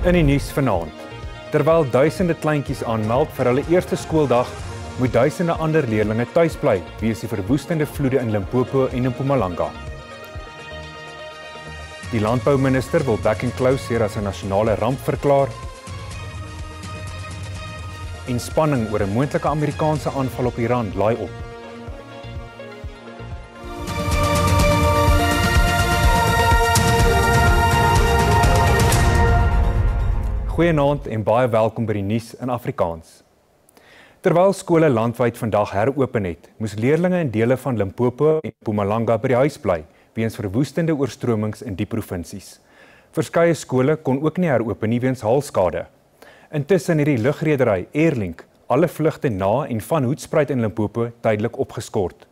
In die nuus vanaand. Terwyl duisende kleintjies aanmeld vir hulle eerste skooldag, moet duisende ander leerlinge tuis bly weens die verwoestende vloede in Limpopo en Mpumalanga. Die landbouminister wil back and close hier as 'n nasionale ramp verklaar. En spanning oor 'n moontlike Amerikaanse aanval op Iran laai op. Goeienaand en baie welkom by die nuus in Afrikaans. Terwyl skole landwyd vandag heropen het, moes leerlinge in dele van Limpopo en Mpumalanga by die huis bly weens verwoestende oorstromings in die provinsies. Verskeie skole kon ook nie heropen nie weens haalskade. Intussen het die lugredery Airlink alle vlugte na en van Hoedspruit in Limpopo tydelik opgeskort.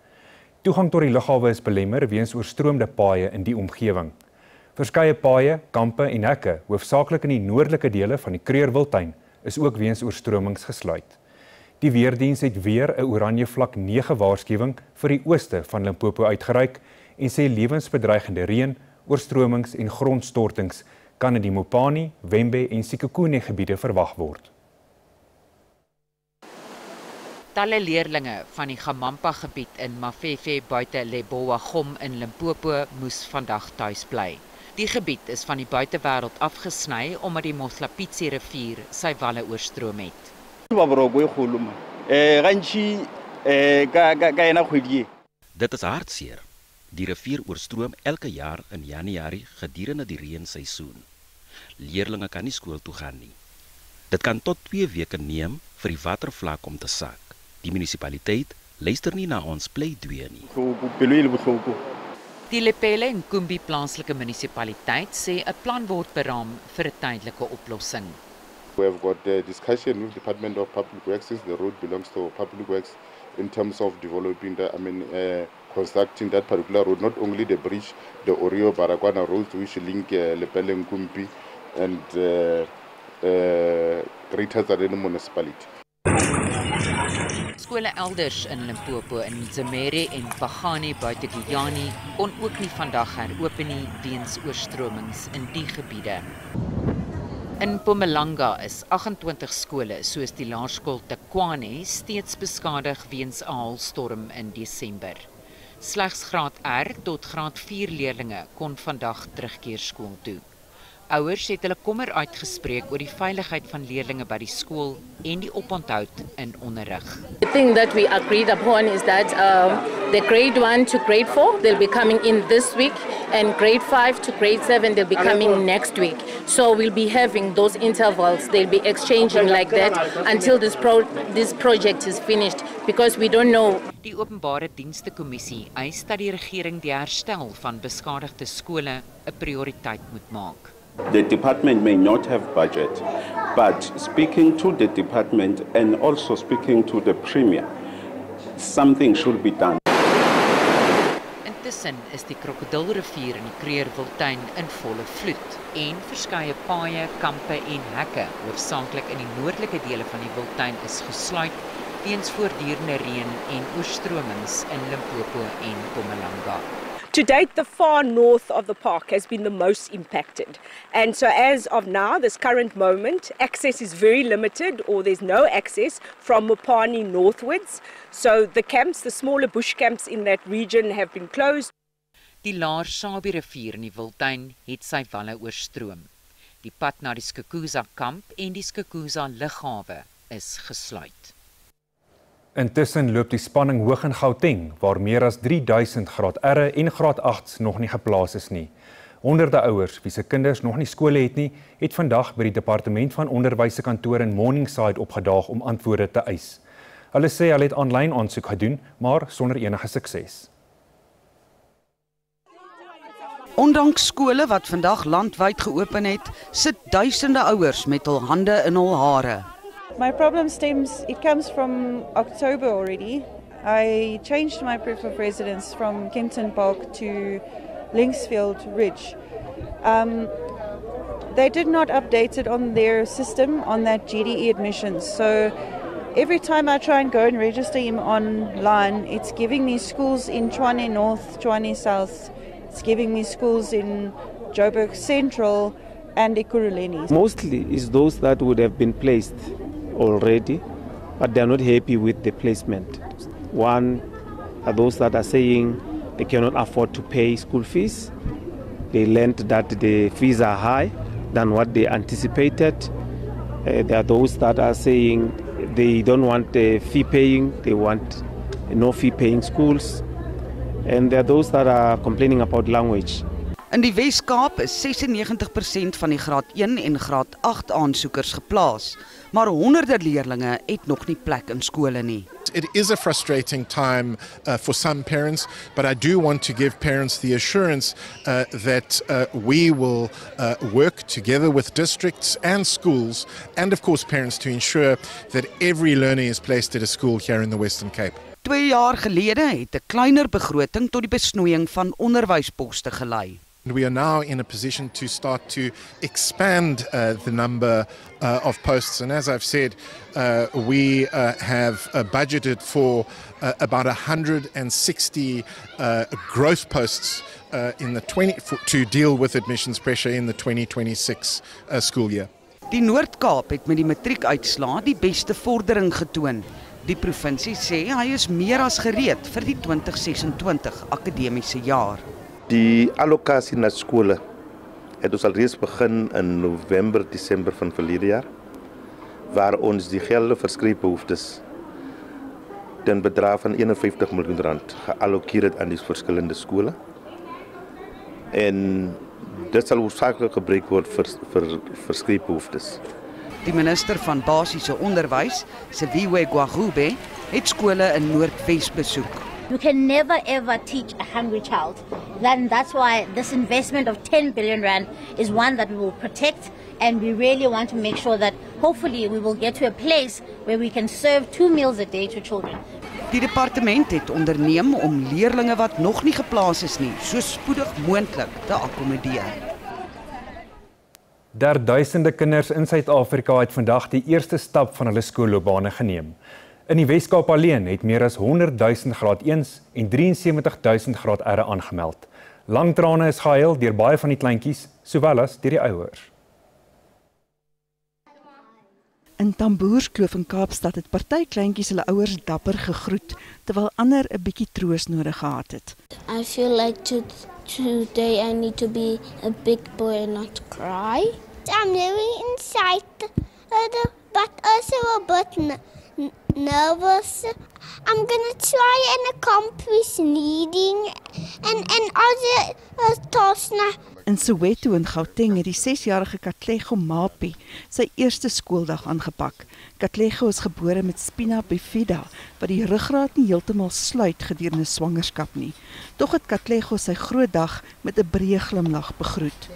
Toegang tot die lughawe is belemmer weens oorstroomde paaie in die omgewing. Verskeie paaie, kampe en hekke, hoofsaaklik in die noordelike dele van die Krugerwiltuin, is ook weens oorstromings gesluit. Die weerdiens het weer 'n oranje vlak 9 waarskuwing vir die ooste van Limpopo uitgereik en sê lewensbedreigende reën, oorstromings en grondstortings kan in die Mopani, Wembe en Sekhukhune gebiede verwag word. Talle leerlinge van die Gamampa gebied in Mafefe buite Lebowa-Gom in Limpopo moes vandag tuis bly. Die gebied is van die buitewêreld afgesny omdat die Mohlapitsi rivier sy walle oorstroom het. Dit is hartseer. Die rivier oorstroom elke jaar in Januarie gedurende die reenseisoen. Leerlinge kan nie skool toe gaan nie. Dit kan tot 2 weke neem vir die watervlak om te sak. Die munisipaliteit luister nie na ons pleidooi nie. Die Lepelle en Kumbi plaaslike munisipaliteit sê 'n plan word beraam vir 'n tydelike oplossing. We have got a discussion with the Department of Public Works, since the road belongs to Public Works, in terms of developing constructing that particular road, not only the bridge, the Orio Baragwana road, which link Lepelle and Kumbi and Greater Tzareni municipality. Skole elders in Limpopo in Zemere en Pagani buite Guyani kon ook nie vandag heropen nie weens oorstromings in die gebiede. In Mpumalanga is 28 skole soos die laerskool Tekwane steeds beskadig weens 'n haalstorm in Desember. Slegs graad R tot graad 4 leerlinge kon vandag terugkeer skool toe. Ouers het hulle kommer uitgespreek oor die veiligheid van leerlinge by die skool en die oponthoud in onderrig. The thing that we agreed upon is that the grade 1 to grade 4, they'll be coming in this week, and grade 5 to grade 7, they'll be coming next week. So we'll be having those intervals, they'll be exchanging like that until this project is finished, because we don't know. Die Openbare Dienste Kommissie eis dat die regering die herstel van beskadigde skole 'n prioriteit moet maak. The department may not have budget, but speaking to the department and also speaking to the premier, something should be done. Intussen is die Krokodilrivier in die Krugerwiltuin in volle vloed en verskeie paaie, kampe en hekke, hoofsaaklik in die noordelike dele van die Wildtuin, is gesluit weens voortdurende reën en oorstromings in Limpopo en Mpumalanga. To date, the far north of the park has been the most impacted. And so as of now, this current moment, access is very limited, or there's no access from Mopani northwards. So the camps, the smaller bush camps in that region have been closed. Die Laar Sabi rivier in die Wildtuin het sy walle oorstroom. Die pad na die Skukuza kamp en die Skukuza lughawe is gesluit. Intussen loop die spanning hoog in Gauteng, waar meer as 3000 graad R en graad 8 nog nie geplaas is nie. Honderde ouers wie se kinders nog nie skole het nie, het vandag by die Departement van Onderwys se kantoor in Morningside opgedaag om antwoorde te eis. Hulle sê hulle het aanlyn aansoek gedoen, maar sonder enige sukses. Ondanks skole wat vandag landwyd geopen het, sit duisende ouers met hul hande in hul hare. My problem comes from October already. I changed my proof of residence from Kempton Park to Linksfield Ridge. They did not update it on their system on that GDE admissions. So every time I try and go and register him online, it's giving me schools in Tshwane North, Tshwane South. It's giving me schools in Joburg Central, and Ekurhuleni. Mostly is those that would have been placed already, but they are not happy with the placement. One are those that are saying they cannot afford to pay school fees. They learned that the fees are high than what they anticipated. There are those that are saying they don't want fee paying, they want no fee paying schools. And there are those that are complaining about language. In die Wes-Kaap is 96% van die graad 1 en graad 8 aansoekers geplaas, maar honderde leerlinge het nog nie plek in skole nie. It is a frustrating time for some parents, but I do want to give parents the assurance that we will work together with districts and schools, and of course parents, to ensure that every learner is placed at a school here in the Western Cape. 2 jaar gelede het 'n kleiner begroting tot die besnoeiing van onderwysposte gelei. We are now in a position to start to expand the number of posts, and as I've said, we have budgeted for about 160 growth posts in the to deal with admissions pressure in the 2026 school year. Die Noord-Kaap het met die matriekuitslae die beste vordering getoon. Die provinsie sê hy is meer as gereed vir die 2026 akademiese jaar. Die allocasie na skole het ons alreeds begin in November, Desember van verlede jaar, waar ons die gelde vir skryfbehoeftes ten bedrag van R51 miljoen geallokeer het aan die verskillende skole. En dit sal hoofsaaklik gebruik word vir skryfbehoeftes. Die minister van basiese onderwys, Siviwe Gwagube, het skole in Noordwes besoek. You can never ever teach a hungry child. Then that's why this investment of 10 billion rand is one that we will protect, and we really want to make sure that hopefully we will get to a place where we can serve 2 meals a day to children. Die departement het onderneem om leerlinge wat nog nie geplaas is nie, so spoedig moontlik te akkommodeer. Duisende kinders in Suid-Afrika het vandag die eerste stap van hulle skoolloopbane geneem. In die Wes-Kaap alleen het meer as 100,000 graad 1's en 73,000 graad R'e aangemeld. Lang trane is gehuil deur baie van die kleintjies, sowel as deur die ouers. In Tamboerskloof in Kaapstad het party kleintjies hulle ouers dapper gegroet, terwyl ander 'n bietjie troos nodig gehad het. I feel like today I need to be a big boy and not cry. I'm very excited, but also a bit nervous. I'm gonna try and accomplish reading and also Tosna. In Soweto in Gauteng het die 6-jarige Katlego Mapi sy eerste skooldag aangepak. Katlego is gebore met spina bifida, wat die ruggraat nie heeltemal sluit gedurende swangerskap nie. Tog het Katlego sy groot dag met 'n breë glimlag begroet.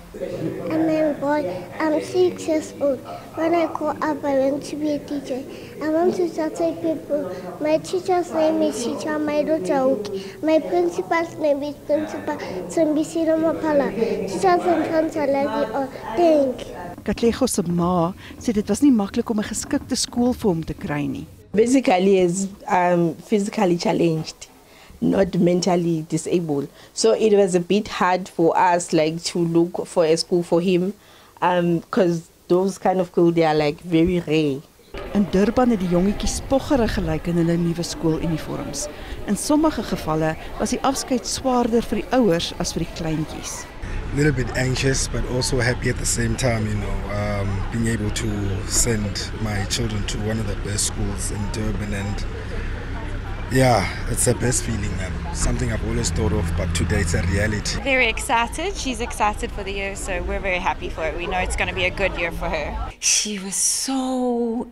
I'm 6 years old. When I grow up, I want to be a teacher. I want to study people. My teacher's name is Teacher Maido Chauki. My principal's name is Principal Tsembisiro Mapala. Teachers and friends are like you. Thank you. Katlego se ma sê dit was nie maklik om 'n geskikte skool vir hom te kry nie. Basically is physically challenged, not mentally disabled. So it was a bit hard for us like to look for a school for him because those kind of schools, they are like very rare. In Durban het die jongetjies poggerig gelyk in hulle nuwe skooluniforms. In sommige gevalle was die afskeid swaarder vir die ouers as vir die kleintjies. A little bit anxious, but also happy at the same time, being able to send my children to one of the best schools in Durban, and yeah, it's the best feeling, something I've always thought of, but today it's a reality. Very excited. She's excited for the year, so we're very happy for her. We know it's going to be a good year for her. She was so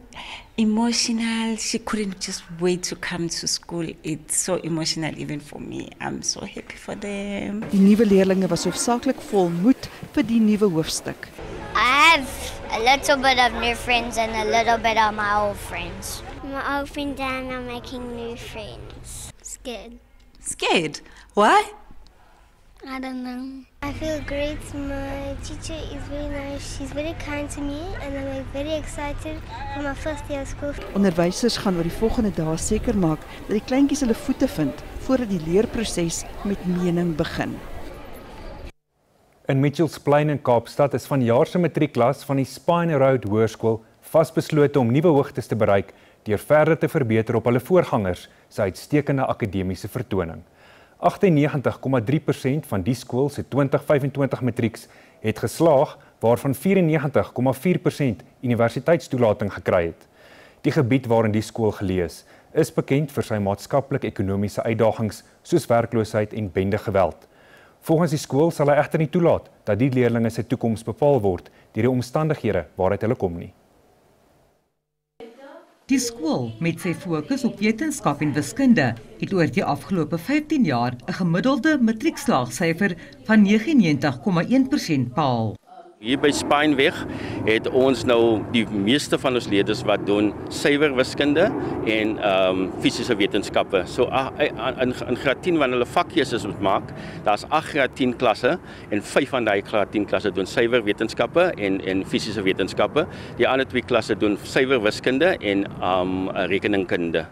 emotional. She couldn't just wait to come to school. It's so emotional even for me. I'm so happy for them. Die nuwe leerlinge was hoofsaaklik vol moed vir die nuwe hoofstuk. I have a little bit of new friends and a little bit of my old friends. My old friends and I'm making new friends. Scared. Scared? Why? I don't know. I feel great. My teacher is very nice. She's very kind to me and I'm very excited for my first day of school. Onderwysers gaan oor die volgende dae seker maak dat die kleintjies hulle voete vind voordat die leerproses met mening begin. In Mitchells Plain in Kaapstad is vanjaar se matriekklas van die Spine Road Hoërskool vasbeslote om nuwe hoogtes te bereik deur verder te verbeter op hulle voorgangers se uitstekende akademiese vertoning. 98,3% van die skool se 2025 matrieks het geslaag, waarvan 94,4% universiteitstoelating gekry het. Die gebied waarin die skool geleë is bekend vir sy maatskaplik-ekonomiese uitdagings soos werkloosheid en bendegeweld. Volgens die skool sal hy egter nie toelaat dat die leerlinge se toekoms bepaal word deur die omstandighede waaruit hulle kom nie. Die skool met sy fokus op wetenskap en wiskunde het oor die afgelope 15 jaar 'n gemiddelde matriekslaagsyfer van 99,1% behaal. Hier by Spineweg het ons nou die meeste van ons leerders wat doen suiwer wiskunde en fisiese wetenskappe. So in graad 10 wanneer hulle vakkeuses moet maak, daar's 8 graad 10 klasse en 5 van daai graad 10 klasse doen suiwer wetenskappe en fisiese wetenskappe. Die ander 2 klasse doen suiwer wiskunde en rekeningkunde.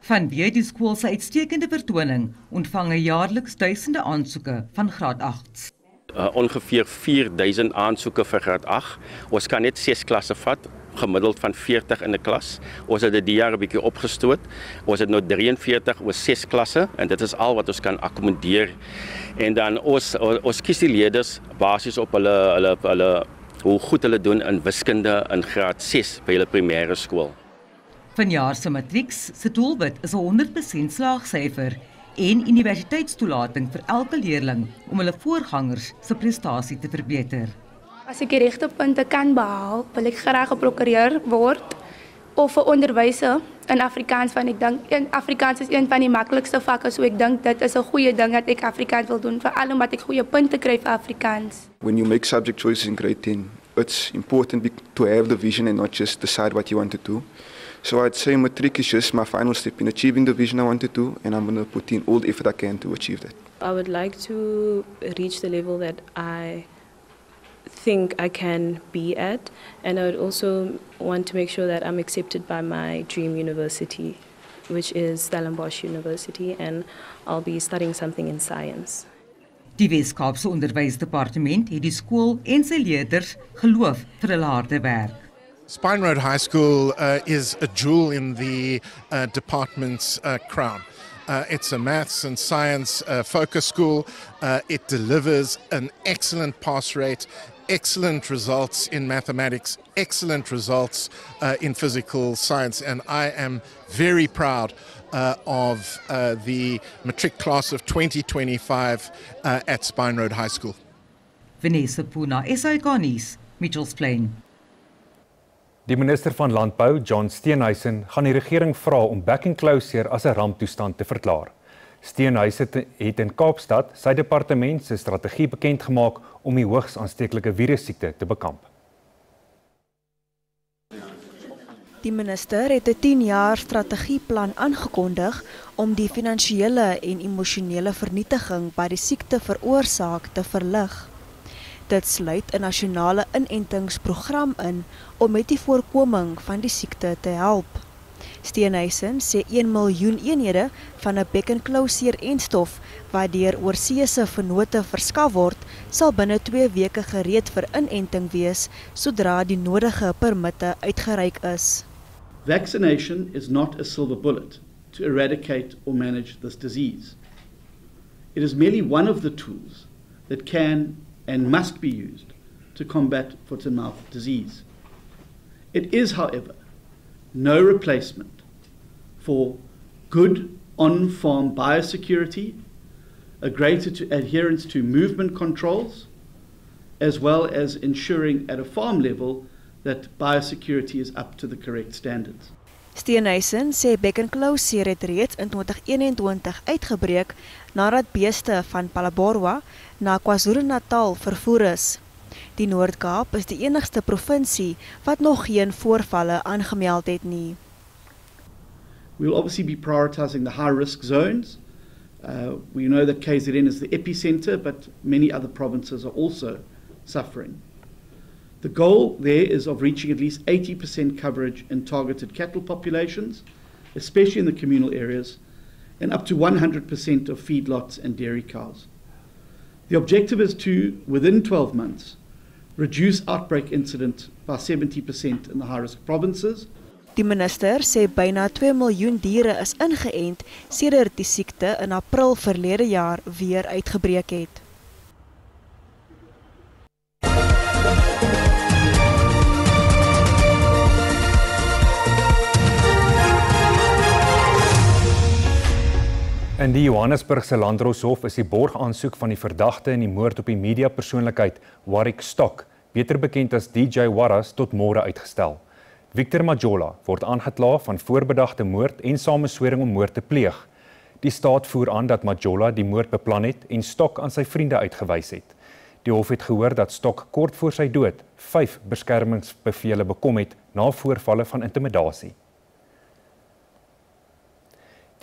Vanweë die skool se uitstekende vertoning ontvang hy jaarliks duisende aansoeke van graad 8's. Ongeveer 4000 aansoeke vir graad 8. Ons kan net 6 klasse vat, gemiddeld van 40 in 'n klas. Ons het dit die jaar 'n bietjie opgestoot. Ons het nou 43 oor 6 klasse en dit is al wat ons kan akkommodeer. En dan ons kies die leerders basies op hulle hoe goed hulle doen in wiskunde in graad 6 by hulle primêre skool. Vanjaar se matrieks se doelwit is 'n 100% slaagsyfer en universiteitstoelating vir elke leerling om hulle voorgangers se prestasie te verbeter. As ek die regte punte kan behaal, wil ek graag 'n prokureur word of 'n onderwyser in Afrikaans, want ek dink Afrikaans is een van die maklikste vakke, so ek dink dit is 'n goeie ding dat ek Afrikaans wil doen, veral omdat ek goeie punte kry vir Afrikaans. When you make subject choices in grade 10, it's important to have the vision and not just decide what you want to do. So I'd say matric is just my final step in achieving the vision I want to do, and I'm going to put in all the effort I can to achieve that. I would like to reach the level that I think I can be at, and I would also want to make sure that I'm accepted by my dream university, which is Stellenbosch University, and I'll be studying something in science. Die Weskaapse Onderwysdepartement het die skool en sy leerders geloof vir hulle harde werk. Spine Road High School is a jewel in the department's crown. It's a maths and science focus school. It delivers an excellent pass rate, excellent results in mathematics, excellent results in physical science, and I am very proud of the matric class of 2025 at Spine Road High School. Vanessa Puna, SAK nuus, Mitchells Plain. Die minister van Landbou, John Steenhuisen, gaan die regering vra om back and closure as 'n ramptoestand te verklaar. Steenhuisen het in Kaapstad sy departement se strategie bekend gemaak om die hoogs aansteeklike virussiekte te bekamp. Die minister het 'n 10-jaar strategieplan aangekondig om die finansiële en emosionele vernietiging wat die siekte veroorsaak te verlig. Dit sluit 'n nasionale inentingsprogram in om met die voorkoming van die siekte te help. Steenhuisen sê 1 miljoen eenhede van 'n back and closure enstof wat deur oorseese vennote verskaf word, sal binne 2 weke gereed vir inenting wees sodra die nodige permitte uitgereik is. Vaccination is not a silver bullet to eradicate or manage this disease. It is merely one of the tools that can and must be used to combat foot-and-mouth disease. It is, however, no replacement for good on-farm biosecurity, a greater adherence to movement controls, as well as ensuring at a farm level that biosecurity is up to the correct standards. Steenhuisen sê back and closure het reeds in 2021 uitgebreek nadat beeste van Phalaborwa na KwaZulu-Natal vervoer is. Die Noord-Kaap is die enigste provinsie wat nog geen voorvalle aangemeld het nie. We will obviously be prioritizing the high-risk zones. We know that KZN is the epicenter, but many other provinces are also suffering. The goal there is of reaching at least 80% coverage in targeted cattle populations, especially in the communal areas, and up to 100% of feedlots and dairy cows. The objective is to, within 12 months, reduce outbreak incident by 70% in the high-risk provinces. Die minister sê byna 2 miljoen diere is ingeënt sedert die siekte in April verlede jaar weer uitgebreek het. In die Johannesburgse Landdroshof is die borgaansoek van die verdagte in die moord op die mediapersoonlikheid Warwick Stock, beter bekend as DJ Warras, tot môre uitgestel. Victor Majola word aangekla van voorbedagte moord en sameswering om moord te pleeg. Die staat voer aan dat Majola die moord beplan het en Stock aan sy vriende uitgewys het. Die hof het gehoor dat Stock kort voor sy dood 5 beskermingsbevele bekom het na voorvalle van intimidasie.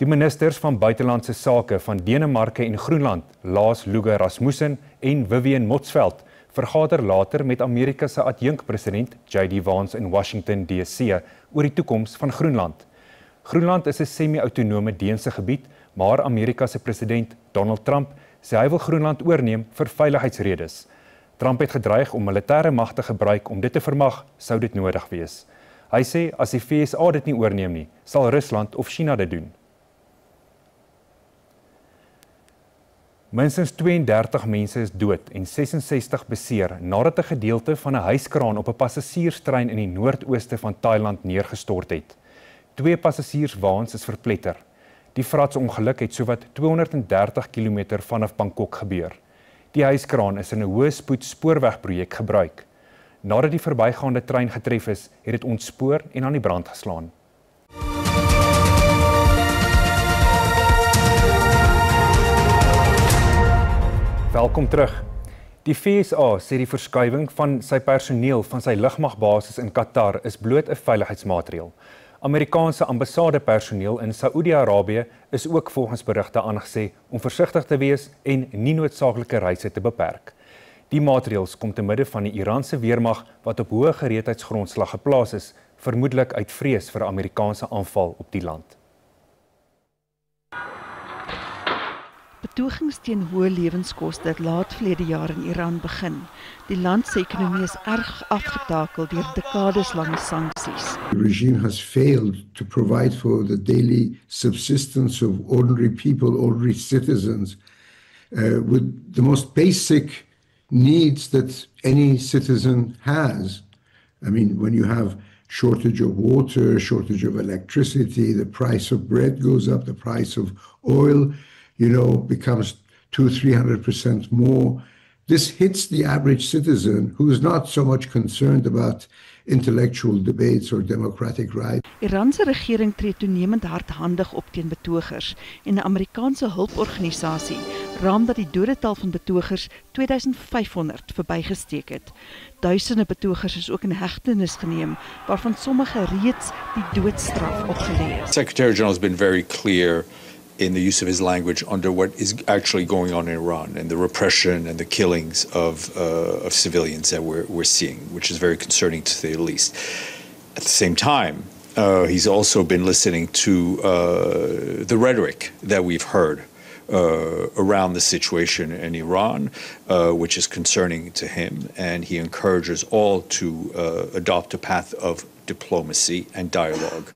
Die ministers van buitelandse sake van Denemarke en Groenland, Lars Løkke Rasmussen en Vivian Motzfeldt, vergader later met Amerika se adjunkpresident J.D. Vance in Washington DC oor die toekoms van Groenland. Groenland is 'n semi-autonome Deense gebied, maar Amerika se president Donald Trump sê hy wil Groenland oorneem vir veiligheidsredes. Trump het gedreig om militêre mag te gebruik om dit te vermag, sou dit nodig wees. Hy sê as die VSA dit nie oorneem nie, sal Rusland of China dit doen. Minstens 32 mense is dood en 66 beseer nadat 'n gedeelte van 'n hyskraan op 'n passasierstrein in die noordooste van Thailand neergestort het. 2 passasierswaens is verpletter. Die vratsongeluk het sowat 230 km vanaf Bangkok gebeur. Die hyskraan is in 'n hoë spoed spoorwegprojek gebruik. Nadat die verbygaande trein getref is, het dit ontspoor en aan die brand geslaan. Welkom terug. Die VSA sê die verskuiwing van sy personeel van sy lugmagbasis in Qatar is bloot 'n veiligheidsmaatreël. Amerikaanse ambassadepersoneel in Saoedi-Arabië is ook volgens berigte aangesê om versigtig te wees en nie noodsaaklike reise te beperk. Die maatreëls kom te midde van die Iranse weermag wat op hoë gereedheidsgrondslag geplaas is, vermoedelik uit vrees vir 'n Amerikaanse aanval op die land. Betogings teen hoë lewenskoste het laat verlede jaar in Iran begin. Die land se ekonomie is erg afgetakel deur dekadeslange sanksies. The regime has failed to provide for the daily subsistence of ordinary people, ordinary citizens, with the most basic needs that any citizen has. I mean, when you have shortage of water, shortage of electricity, the price of bread goes up, the price of oil, becomes 200-300% more. This hits the average citizen who is not so much concerned about intellectual debates or democratic rights. Iran se regering tree toenemend hardhandig op teen betogers en 'n Amerikaanse hulporganisasie raam dat die dodetal van betogers 2500 verbygesteek het. Duisende betogers is ook in hegtenis geneem, waarvan sommige reeds die doodstraf opgelê is. Secretary General has been very clear in the use of his language under what is actually going on in Iran and the repression and the killings of civilians that we're seeing, which is very concerning to say the least. At the same time, he's also been listening to the rhetoric that we've heard around the situation in Iran, which is concerning to him, and he encourages all to adopt a path of diplomacy and dialogue.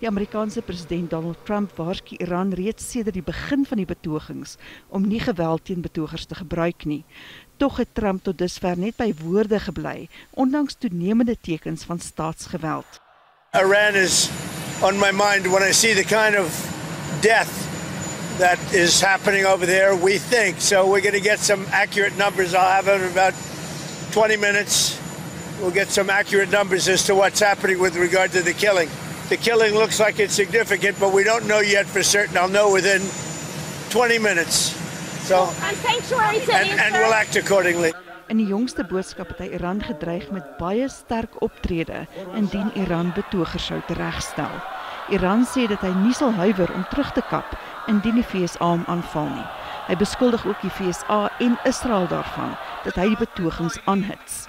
Die Amerikaanse president Donald Trump waarsku Iran reeds sedert die begin van die betogings om nie geweld teen betogers te gebruik nie. Tog het Trump tot dusver net by woorde gebly, ondanks toenemende tekens van staatsgeweld. Iran is on my mind when I see the kind of death that is happening over there, we think. So we're going to get some accurate numbers. I'll have it in about 20 minutes. We'll get some accurate numbers as to what's happening with regard to the killing. The killing looks like it's significant, but we don't know yet for certain. I'll know within 20 minutes. So, and we'll act accordingly. In die jongste boodskap het hy Iran gedreig met baie sterk optrede indien Iran betogers sou teregstel. Iran sê dat hy nie sal huiwer om terug te kap indien die VSA hom aanval nie. Hy beskuldig ook die VSA en Israel daarvan dat hy die betogings aanhits.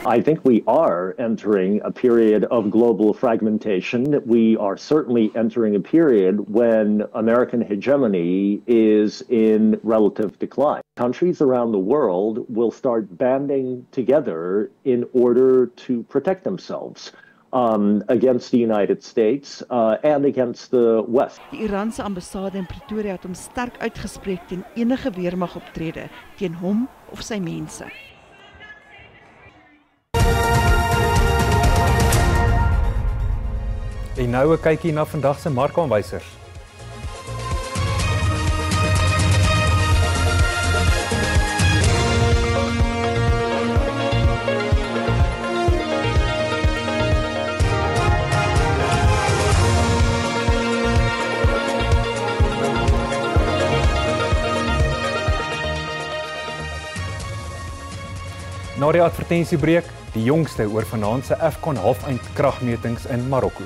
I think we are entering a period of global fragmentation. We are certainly entering a period when American hegemony is in relative decline. Countries around the world will start banding together in order to protect themselves against the United States and against the West. Die Iranse ambassade in Pretoria het hom sterk uitgespreek teen enige weermagoptrede teen hom of sy mense. En nou 'n kykie na vandag se markaanwysers. Na die advertensiebreek, die jongste oor vanaand se Afcon halfeind kragmetings in Marokko.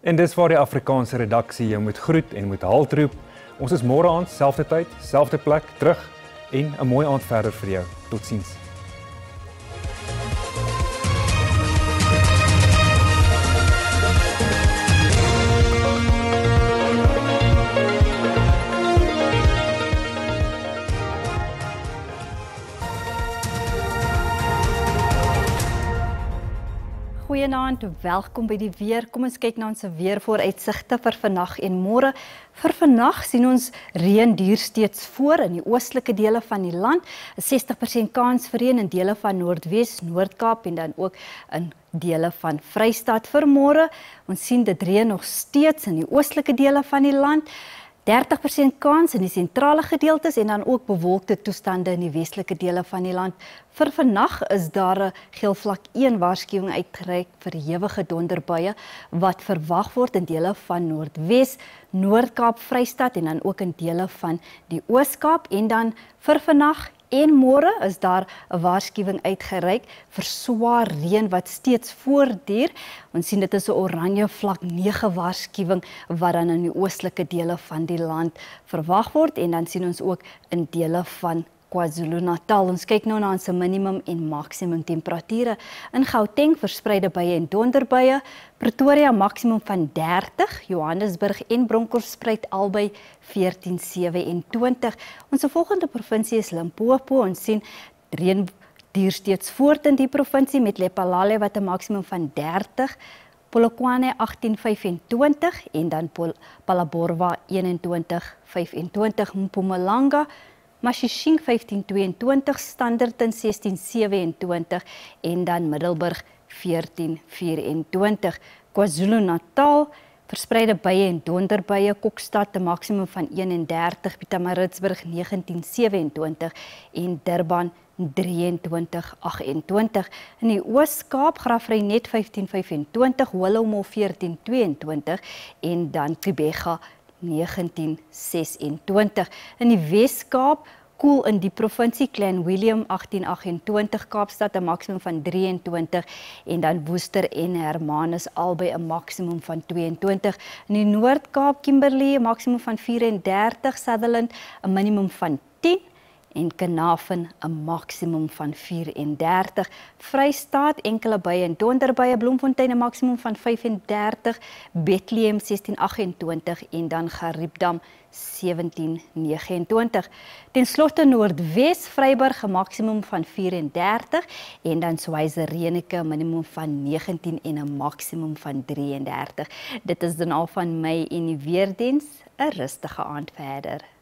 En dis waar die Afrikaanse redaksie jou moet groet en moet haltroep. Ons is môre aand, selfde tyd, selfde plek, terug en 'n mooi aand verder vir jou. Totsiens. Goeienaand, welkom by die weer. Kom ons kyk na ons weervooruitsigte vir vandag en môre. Vir vandag sien ons reën duur steeds voor in die oostelike dele van die land. 'n 60% kans vir reën in dele van Noordwes, Noord-Kaap en dan ook in dele van Vrystaat. Vir môre, ons sien dit reën nog steeds in die oostelike dele van die land. 30% kans in die sentrale gedeeltes en dan ook bewolkte toestande in die westelike dele van die land. Vir vandag is daar 'n geel vlak 1 waarskuwing uitgereik vir ewige donderbuie wat verwag word in dele van Noordwes, Noord-Kaap, Vrystaat en dan ook in dele van die Oos-Kaap. En dan vir vandag en môre is daar 'n waarskuwing uitgereik vir swaar reën wat steeds voortduur. Ons sien dit is 'n oranje vlak 9 waarskuwing wat dan in die oostelike dele van die land verwag word en dan sien ons ook in dele van KwaZulu-Natal. Ons kyk nou na ons minimum en maksimum temperature. In Gauteng verspreide buie en donderbuie, Pretoria maksimum van 30, Johannesburg en Bronkhorstspruit albei 14-27. Ons volgende provinsie is Limpopo. Ons sien reën duur steeds voort in die provinsie met Lephalale wat 'n maksimum van 30, Polokwane 18-25 en dan Phalaborwa 21-25, Mpumalanga Mashishing 15-22, Standerton 16-27 en dan Middelburg 14-24. KwaZulu-Natal verspreide buie en donderbuie, Kokstad 'n maksimum van 31, Pietermaritzburg 19-27 en Durban 23-28. In die Oos-Kaap Graaff-Reinet 15-25, Willowmore 14-22 en dan Gqeberha 19-26. In die Wes-Kaap koel in die provinsie Klein Willem 18-28, Kaapstad 'n maksimum van 23 en dan Worcester en Hermanus albei 'n maksimum van 22. In die Noord-Kaap Kimberley 'n maksimum van 34, Sutherland 'n minimum van 10 en Carnarvon 'n maksimum van 34. Vrystaat enkele buie en donderbuie, Bloemfontein 'n maksimum van 35, Bethlehem 16-28 en dan Gariepdam 17-29. Ten slotte Noordwes, Vryburg 'n maksimum van 34 en dan Zwayiserenike 'n minimum van 19 en 'n maksimum van 33. Dit is dan al van my en die weerdiens. 'n rustige aand verder.